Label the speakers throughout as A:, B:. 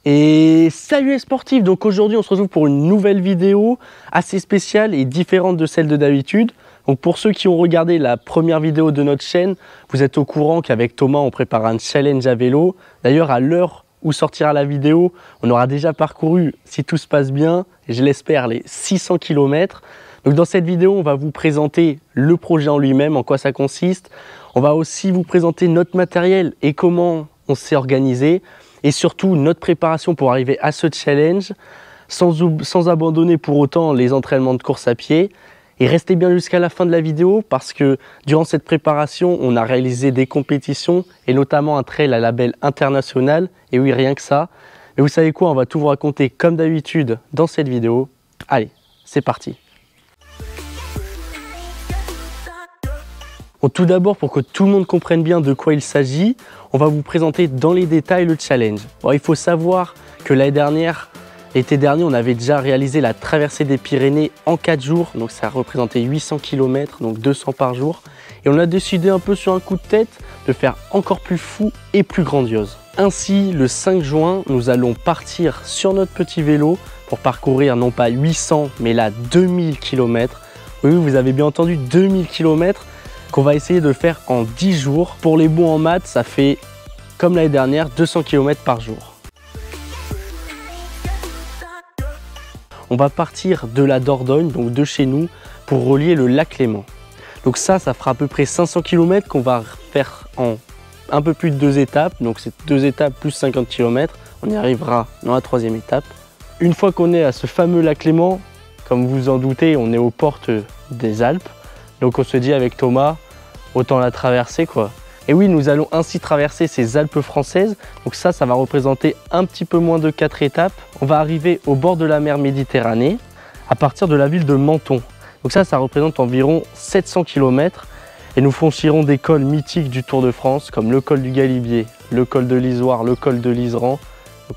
A: Et salut les sportifs, donc aujourd'hui on se retrouve pour une nouvelle vidéo assez spéciale et différente de celle de d'habitude. Donc pour ceux qui ont regardé la première vidéo de notre chaîne, vous êtes au courant qu'avec Thomas on prépare un challenge à vélo. D'ailleurs à l'heure où sortira la vidéo, on aura déjà parcouru, si tout se passe bien, et je l'espère, les 600 km. Donc dans cette vidéo on va vous présenter le projet en lui-même, en quoi ça consiste. On va aussi vous présenter notre matériel et comment on s'est organisé. Et surtout notre préparation pour arriver à ce challenge, sans abandonner pour autant les entraînements de course à pied. Et restez bien jusqu'à la fin de la vidéo parce que durant cette préparation, on a réalisé des compétitions et notamment un trail à label international. Et oui, rien que ça. Mais vous savez quoi, on va tout vous raconter comme d'habitude dans cette vidéo. Allez, c'est parti. Bon, tout d'abord, pour que tout le monde comprenne bien de quoi il s'agit, on va vous présenter dans les détails le challenge. Bon, il faut savoir que l'été dernier, on avait déjà réalisé la traversée des Pyrénées en 4 jours. Donc ça représentait 800 km, donc 200 par jour. Et on a décidé un peu sur un coup de tête de faire encore plus fou et plus grandiose. Ainsi, le 5 juin, nous allons partir sur notre petit vélo pour parcourir non pas 800, mais là 2000 km. Oui, vous avez bien entendu, 2000 km. Qu'on va essayer de faire en 10 jours. Pour les bons en maths, ça fait, comme l'année dernière, 200 km par jour. On va partir de la Dordogne, donc de chez nous, pour relier le lac Léman. Donc ça fera à peu près 500 km qu'on va faire en un peu plus de 2 étapes. Donc c'est 2 étapes plus 50 km. On y arrivera dans la 3e étape. Une fois qu'on est à ce fameux lac Léman, comme vous en doutez, on est aux portes des Alpes. Donc on se dit avec Thomas, autant la traverser quoi. Et oui, nous allons ainsi traverser ces Alpes françaises. Donc ça va représenter un petit peu moins de 4 étapes. On va arriver au bord de la mer Méditerranée, à partir de la ville de Menton. Donc ça représente environ 700 km. Et nous franchirons des cols mythiques du Tour de France, comme le col du Galibier, le col de l'Isoire, le col de l'Iseran,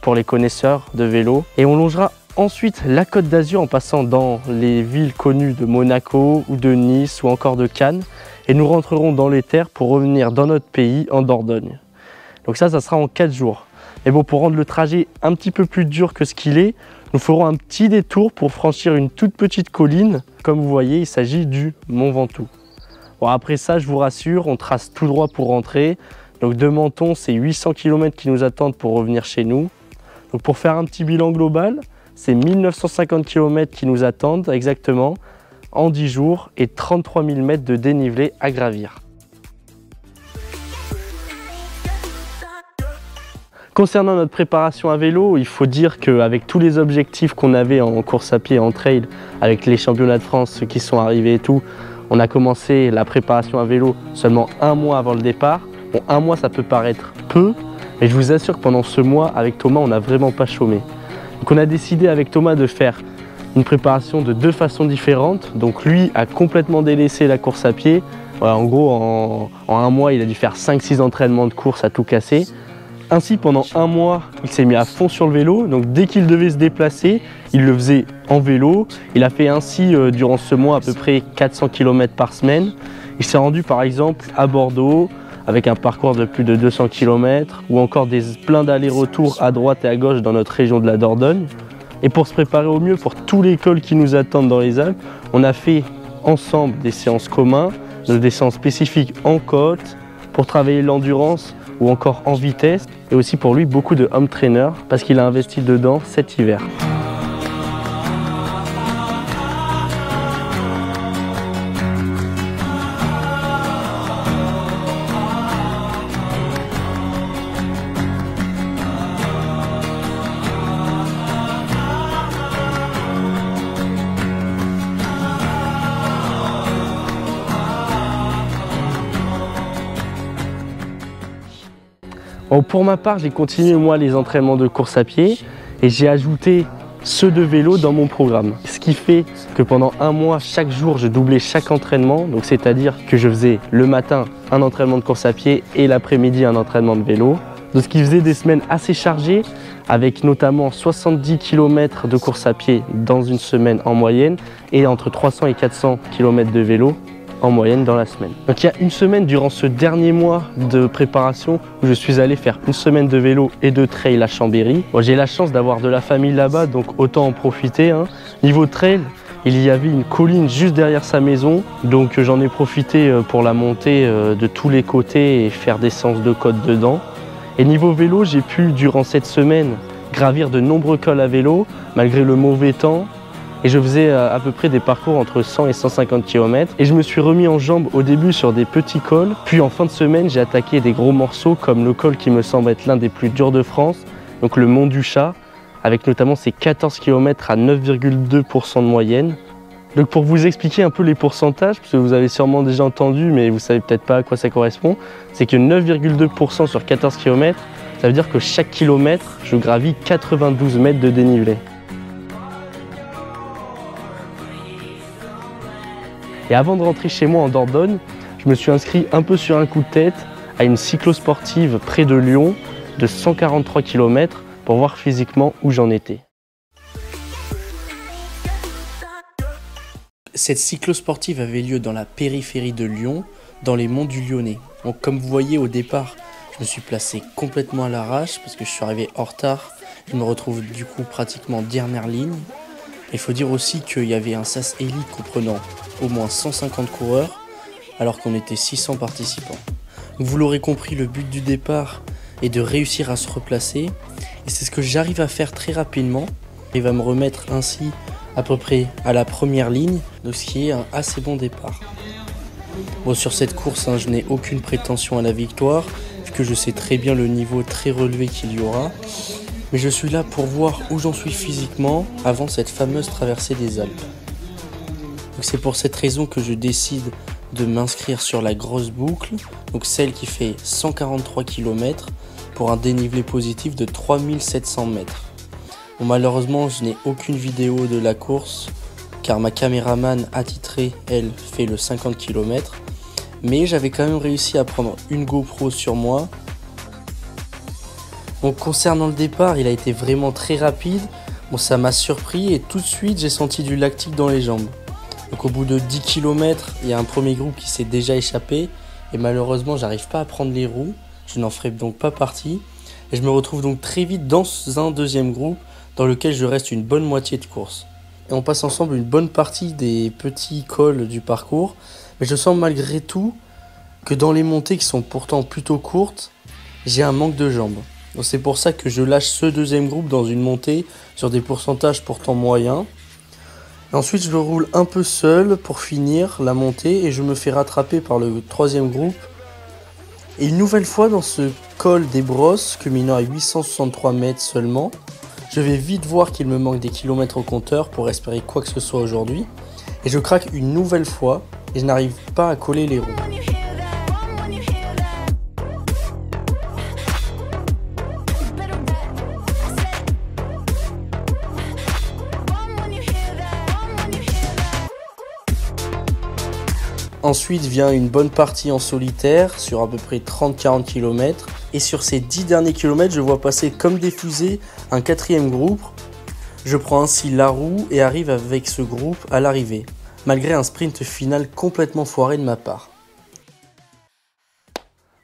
A: pour les connaisseurs de vélo. Et on longera ensuite la Côte d'Azur en passant dans les villes connues de Monaco ou de Nice ou encore de Cannes. Et nous rentrerons dans les terres pour revenir dans notre pays, en Dordogne. Donc ça sera en 4 jours. Et bon, pour rendre le trajet un petit peu plus dur que ce qu'il est, nous ferons un petit détour pour franchir une toute petite colline. Comme vous voyez, il s'agit du Mont Ventoux. Bon, après ça, je vous rassure, on trace tout droit pour rentrer. Donc de Menton, c'est 800 km qui nous attendent pour revenir chez nous. Donc pour faire un petit bilan global, c'est 1950 km qui nous attendent exactement en 10 jours et 33 000 mètres de dénivelé à gravir. Concernant notre préparation à vélo, il faut dire qu'avec tous les objectifs qu'on avait en course à pied, en trail, avec les championnats de France, ceux qui sont arrivés et tout, on a commencé la préparation à vélo seulement 1 mois avant le départ. Bon, 1 mois ça peut paraître peu, mais je vous assure que pendant ce mois, avec Thomas, on n'a vraiment pas chômé. Donc on a décidé avec Thomas de faire une préparation de 2 façons différentes. Donc lui a complètement délaissé la course à pied. Voilà, en gros, en 1 mois, il a dû faire 5-6 entraînements de course à tout casser. Ainsi, pendant 1 mois, il s'est mis à fond sur le vélo. Donc dès qu'il devait se déplacer, il le faisait en vélo. Il a fait ainsi, durant ce mois, à peu près 400 km par semaine. Il s'est rendu par exemple à Bordeaux, avec un parcours de plus de 200 km, ou encore plein d'allers-retours à droite et à gauche dans notre région de la Dordogne. Et pour se préparer au mieux pour tous les cols qui nous attendent dans les Alpes, on a fait ensemble des séances communes, des séances spécifiques en côte, pour travailler l'endurance ou encore en vitesse, et aussi pour lui beaucoup de home trainer, parce qu'il a investi dedans cet hiver. Bon, pour ma part, j'ai continué moi les entraînements de course à pied et j'ai ajouté ceux de vélo dans mon programme. Ce qui fait que pendant 1 mois, chaque jour, je doublais chaque entraînement. Donc c'est-à-dire que je faisais le matin un entraînement de course à pied et l'après-midi un entraînement de vélo. Donc ce qui faisait des semaines assez chargées, avec notamment 70 km de course à pied dans une semaine en moyenne et entre 300 et 400 km de vélo. en moyenne dans la semaine. Donc il y a une semaine durant ce dernier mois de préparation où je suis allé faire une semaine de vélo et de trail à Chambéry. Bon, j'ai la chance d'avoir de la famille là-bas, donc autant en profiter. Niveau trail, il y avait une colline juste derrière sa maison, donc j'en ai profité pour la monter de tous les côtés et faire des séances de côte dedans. Et niveau vélo, j'ai pu durant cette semaine gravir de nombreux cols à vélo malgré le mauvais temps. Et je faisais à peu près des parcours entre 100 et 150 km. Et je me suis remis en jambes au début sur des petits cols. Puis en fin de semaine, j'ai attaqué des gros morceaux comme le col qui me semble être l'un des plus durs de France, donc le Mont du Chat, avec notamment ses 14 km à 9,2% de moyenne. Donc pour vous expliquer un peu les pourcentages, parce que vous avez sûrement déjà entendu, mais vous savez peut-être pas à quoi ça correspond, c'est que 9,2% sur 14 km, ça veut dire que chaque kilomètre, je gravis 92 mètres de dénivelé. Et avant de rentrer chez moi en Dordogne, je me suis inscrit un peu sur un coup de tête à une cyclosportive près de Lyon de 143 km pour voir physiquement où j'en étais. Cette cyclosportive avait lieu dans la périphérie de Lyon, dans les monts du Lyonnais. Donc comme vous voyez au départ, je me suis placé complètement à l'arrache parce que je suis arrivé en retard. Je me retrouve du coup pratiquement dernière ligne. Il faut dire aussi qu'il y avait un SAS élite comprenant au moins 150 coureurs alors qu'on était 600 participants. Donc vous l'aurez compris, le but du départ est de réussir à se replacer et c'est ce que j'arrive à faire très rapidement. Il va me remettre ainsi à peu près à la première ligne, donc ce qui est un assez bon départ. Bon, sur cette course, je n'ai aucune prétention à la victoire puisque je sais très bien le niveau très relevé qu'il y aura. Mais je suis là pour voir où j'en suis physiquement avant cette fameuse traversée des Alpes. Donc c'est pour cette raison que je décide de m'inscrire sur la grosse boucle, donc celle qui fait 143 km pour un dénivelé positif de 3700 mètres. Bon, malheureusement, je n'ai aucune vidéo de la course car ma caméraman attitrée, elle, fait le 50 km. Mais j'avais quand même réussi à prendre une GoPro sur moi. Donc concernant le départ, il a été vraiment très rapide. Bon, ça m'a surpris et tout de suite j'ai senti du lactique dans les jambes. Donc au bout de 10 km, il y a un premier groupe qui s'est déjà échappé et malheureusement j'arrive pas à prendre les roues. Je n'en ferai donc pas partie et je me retrouve donc très vite dans un deuxième groupe dans lequel je reste une bonne moitié de course. Et on passe ensemble une bonne partie des petits cols du parcours, mais je sens malgré tout que dans les montées qui sont pourtant plutôt courtes, j'ai un manque de jambes. Donc c'est pour ça que je lâche ce deuxième groupe dans une montée sur des pourcentages pourtant moyens. Et ensuite je roule un peu seul pour finir la montée et je me fais rattraper par le troisième groupe. Et une nouvelle fois dans ce col des Brosses, culminant à 863 mètres seulement, je vais vite voir qu'il me manque des kilomètres au compteur pour espérer quoi que ce soit aujourd'hui. Et je craque une nouvelle fois et je n'arrive pas à coller les roues. Ensuite vient une bonne partie en solitaire sur à peu près 30-40 km. Et sur ces 10 derniers kilomètres, je vois passer comme des fusées un quatrième groupe. Je prends ainsi la roue et arrive avec ce groupe à l'arrivée, malgré un sprint final complètement foiré de ma part.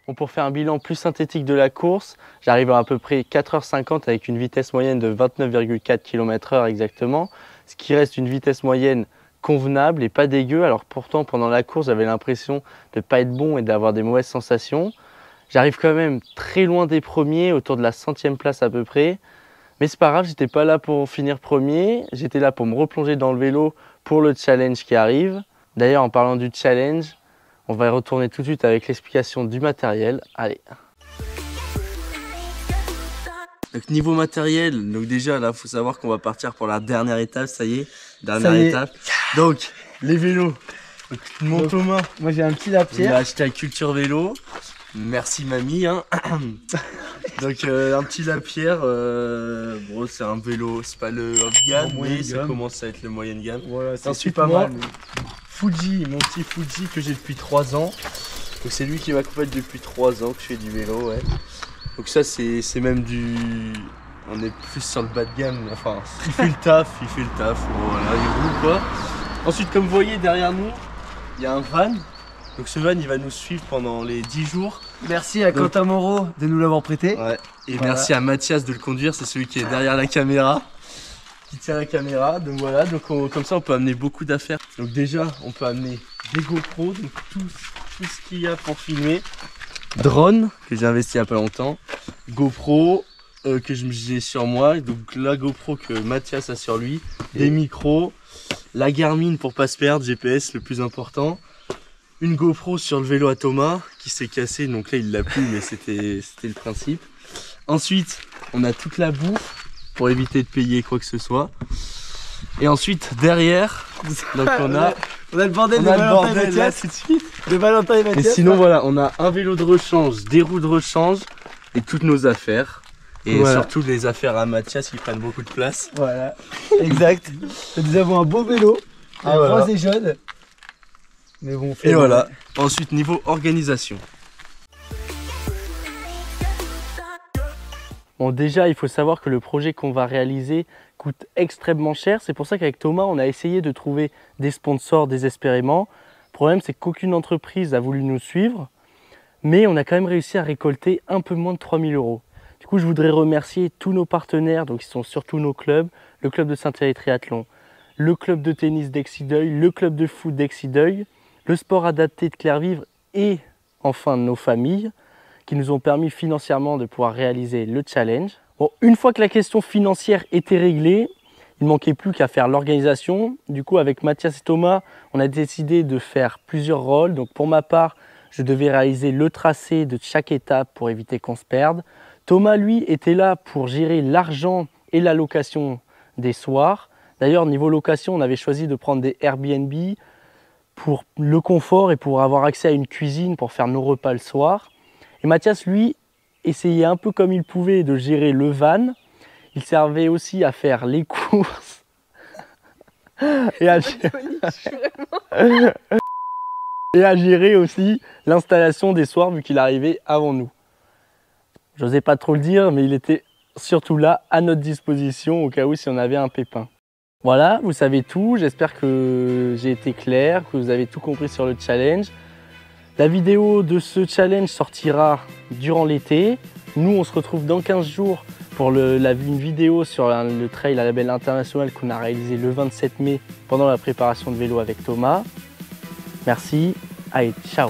A: Bon, pour faire un bilan plus synthétique de la course, j'arrive à peu près 4h50 avec une vitesse moyenne de 29,4 km/h exactement, ce qui reste une vitesse moyenne convenable et pas dégueu. Alors pourtant pendant la course j'avais l'impression de ne pas être bon et d'avoir des mauvaises sensations. J'arrive quand même très loin des premiers, autour de la 100e place à peu près. Mais c'est pas grave, j'étais pas là pour finir premier, j'étais là pour me replonger dans le vélo pour le challenge qui arrive. D'ailleurs en parlant du challenge, on va y retourner tout de suite avec l'explication du matériel. Allez. Donc niveau matériel, donc déjà là faut savoir qu'on va partir pour la dernière étape, ça y est, dernière étape. Donc les vélos, donc, mon Thomas,
B: moi j'ai un petit lapierre.
A: Il a acheté à Culture Vélo, merci mamie hein. Donc un petit lapierre, bon c'est un vélo, c'est pas le haut de gamme, mais ça commence à être le moyenne gamme.
B: Voilà,
A: ensuite pas mal. Fuji, mon petit Fuji que j'ai depuis 3 ans. Donc c'est lui qui m'accompagne depuis 3 ans que je fais du vélo, ouais. Donc ça c'est même du... On est plus sur le bas de gamme, enfin il fait le taf, voilà, il roule quoi. Ensuite comme vous voyez derrière nous, il y a un van. Donc ce van il va nous suivre pendant les 10 jours.
B: Merci à Quentin Moreau de nous l'avoir prêté.
A: Ouais. Et voilà. Merci à Mathias de le conduire, c'est celui qui est derrière la caméra. Qui tient la caméra. Donc voilà, donc comme ça on peut amener beaucoup d'affaires. Donc déjà on peut amener des GoPro, donc tout ce qu'il y a pour filmer. Drone que j'ai investi il n'y a pas longtemps. GoPro que j'ai sur moi. Donc la GoPro que Mathias a sur lui. Des micros. La Garmin pour pas se perdre, GPS le plus important. Une GoPro sur le vélo à Thomas qui s'est cassé, donc là il l'a plus mais c'était le principe. Ensuite on a toute la bouffe pour éviter de payer quoi que ce soit. Et ensuite derrière, donc on a
B: le bordel de Valentin et Mathias. De Valentin et Mathias.
A: Et sinon voilà, on a un vélo de rechange, des roues de rechange et toutes nos affaires. Et voilà. Surtout les affaires à Mathias qui prennent beaucoup de place.
B: Voilà, exact. Nous avons un beau vélo, un rose et jaune. Mais bon,
A: et voilà. Ensuite, niveau organisation. Bon, déjà, il faut savoir que le projet qu'on va réaliser coûte extrêmement cher. C'est pour ça qu'avec Thomas, on a essayé de trouver des sponsors désespérément. Le problème, c'est qu'aucune entreprise a voulu nous suivre. Mais on a quand même réussi à récolter un peu moins de 3 000 €. Du coup, je voudrais remercier tous nos partenaires, donc qui sont surtout nos clubs, le club de Saint-Thierry Triathlon, le club de tennis d'Exideuil, le club de foot d'Exideuil, le sport adapté de Clairvivre et enfin nos familles qui nous ont permis financièrement de pouvoir réaliser le challenge. Bon, une fois que la question financière était réglée, il ne manquait plus qu'à faire l'organisation. Du coup, avec Mathias et Thomas, on a décidé de faire plusieurs rôles. Donc pour ma part, je devais réaliser le tracé de chaque étape pour éviter qu'on se perde. Thomas, lui, était là pour gérer l'argent et la location des soirs. D'ailleurs, niveau location, on avait choisi de prendre des Airbnb pour le confort et pour avoir accès à une cuisine pour faire nos repas le soir. Et Mathias, lui, essayait un peu comme il pouvait de gérer le van. Il servait aussi à faire les courses et à gérer aussi l'installation des soirs vu qu'il arrivait avant nous. J'osais pas trop le dire, mais il était surtout là à notre disposition au cas où si on avait un pépin. Voilà, vous savez tout, j'espère que j'ai été clair, que vous avez tout compris sur le challenge. La vidéo de ce challenge sortira durant l'été. Nous, on se retrouve dans 15 jours pour une vidéo sur le trail à label international qu'on a réalisé le 27 mai pendant la préparation de vélo avec Thomas. Merci, allez, ciao!